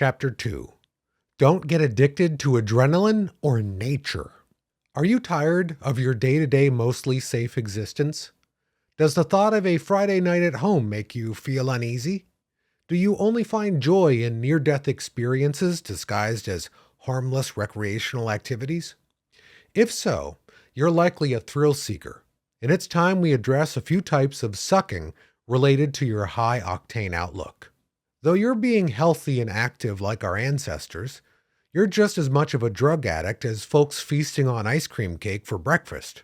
Chapter 2. Don't get addicted to adrenaline or nature. Are you tired of your day-to-day mostly safe existence? Does the thought of a Friday night at home make you feel uneasy? Do you only find joy in near-death experiences disguised as harmless recreational activities? If so, you're likely a thrill seeker, and it's time we address a few types of sucking related to your high-octane outlook. Though you're being healthy and active like our ancestors, you're just as much of a drug addict as folks feasting on ice cream cake for breakfast.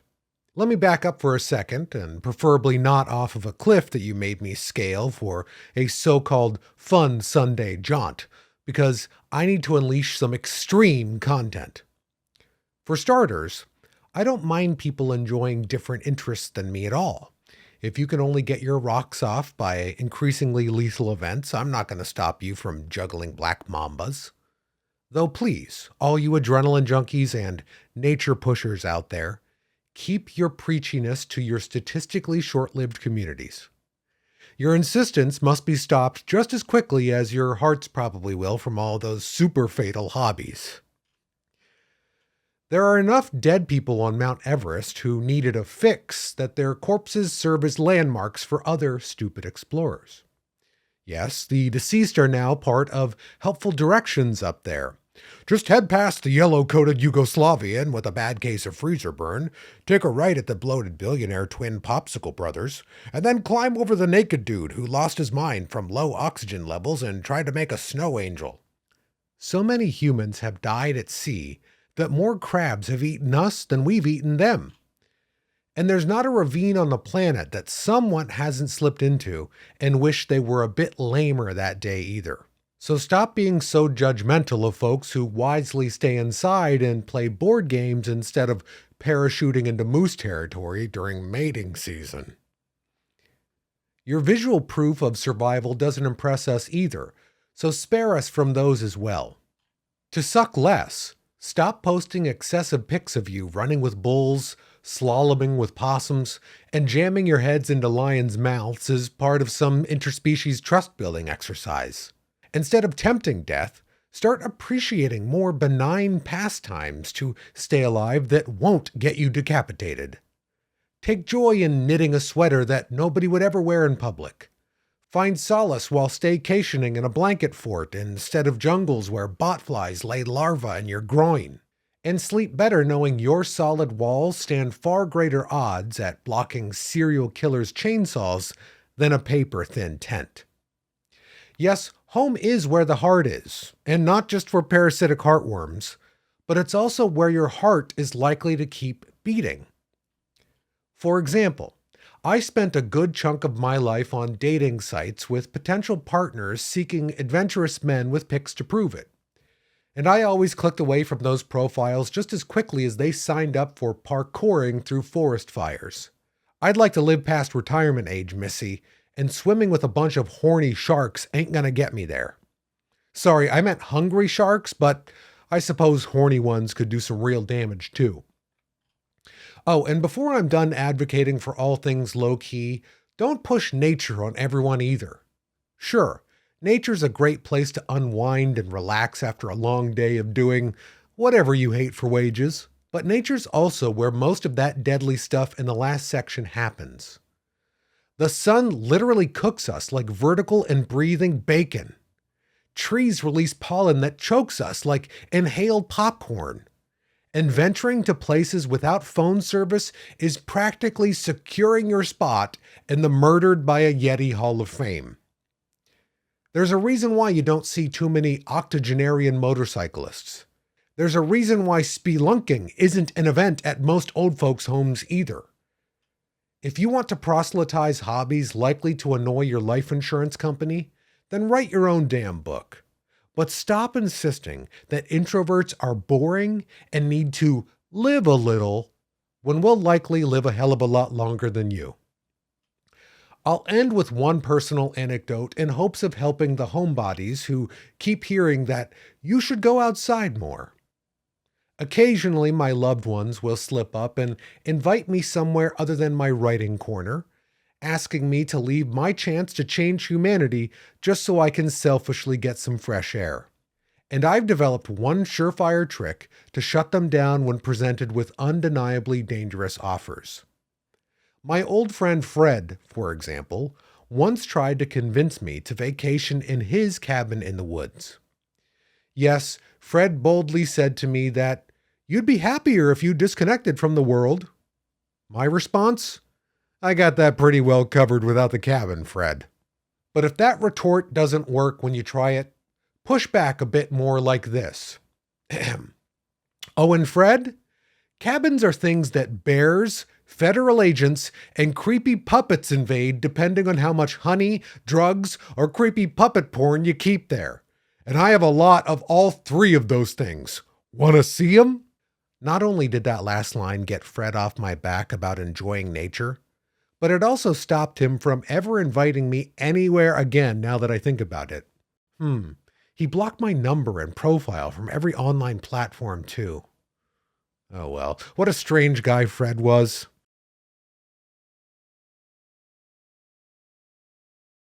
Let me back up for a second, and preferably not off of a cliff that you made me scale for a so-called fun Sunday jaunt, because I need to unleash some extreme content. For starters, I don't mind people enjoying different interests than me at all. If you can only get your rocks off by increasingly lethal events, I'm not going to stop you from juggling black mambas. Though please, all you adrenaline junkies and nature pushers out there, keep your preachiness to your statistically short-lived communities. Your insistence must be stopped just as quickly as your hearts probably will from all those super fatal hobbies. There are enough dead people on Mount Everest who needed a fix that their corpses serve as landmarks for other stupid explorers. Yes, the deceased are now part of helpful directions up there. Just head past the yellow-coated Yugoslavian with a bad case of freezer burn, take a right at the bloated billionaire twin Popsicle Brothers, and then climb over the naked dude who lost his mind from low oxygen levels and tried to make a snow angel. So many humans have died at sea that more crabs have eaten us than we've eaten them. And there's not a ravine on the planet that someone hasn't slipped into and wished they were a bit lamer that day either. So stop being so judgmental of folks who wisely stay inside and play board games instead of parachuting into moose territory during mating season. Your visual proof of survival doesn't impress us either, so spare us from those as well. To suck less, stop posting excessive pics of you running with bulls, slaloming with possums, and jamming your heads into lions' mouths as part of some interspecies trust-building exercise. Instead of tempting death, start appreciating more benign pastimes to stay alive that won't get you decapitated. Take joy in knitting a sweater that nobody would ever wear in public. Find solace while staycationing in a blanket fort instead of jungles where botflies lay larvae in your groin. And sleep better knowing your solid walls stand far greater odds at blocking serial killers' chainsaws than a paper-thin tent. Yes, home is where the heart is, and not just for parasitic heartworms, but it's also where your heart is likely to keep beating. For example, I spent a good chunk of my life on dating sites with potential partners seeking adventurous men with pics to prove it. And I always clicked away from those profiles just as quickly as they signed up for parkouring through forest fires. I'd like to live past retirement age, Missy, and swimming with a bunch of horny sharks ain't gonna get me there. Sorry, I meant hungry sharks, but I suppose horny ones could do some real damage too. Oh, and before I'm done advocating for all things low-key, don't push nature on everyone either. Sure, nature's a great place to unwind and relax after a long day of doing whatever you hate for wages, but nature's also where most of that deadly stuff in the last section happens. The sun literally cooks us like vertical and breathing bacon. Trees release pollen that chokes us like inhaled popcorn. And venturing to places without phone service is practically securing your spot in the murdered by a Yeti Hall of Fame. There's a reason why you don't see too many octogenarian motorcyclists. There's a reason why spelunking isn't an event at most old folks' homes either. If you want to proselytize hobbies likely to annoy your life insurance company, then write your own damn book. But stop insisting that introverts are boring and need to live a little when we'll likely live a hell of a lot longer than you. I'll end with one personal anecdote in hopes of helping the homebodies who keep hearing that you should go outside more. Occasionally, my loved ones will slip up and invite me somewhere other than my writing corner, asking me to leave my chance to change humanity just so I can selfishly get some fresh air. And I've developed one surefire trick to shut them down when presented with undeniably dangerous offers. My old friend Fred, for example, once tried to convince me to vacation in his cabin in the woods. Yes, Fred boldly said to me that you'd be happier if you disconnected from the world. My response? I got that pretty well covered without the cabin, Fred. But if that retort doesn't work when you try it, push back a bit more like this. Oh, and Fred? Cabins are things that bears, federal agents, and creepy puppets invade depending on how much honey, drugs, or creepy puppet porn you keep there. And I have a lot of all three of those things. Wanna see 'em? Not only did that last line get Fred off my back about enjoying nature, but it also stopped him from ever inviting me anywhere again now that I think about it. He blocked my number and profile from every online platform too. Oh well, what a strange guy Fred was.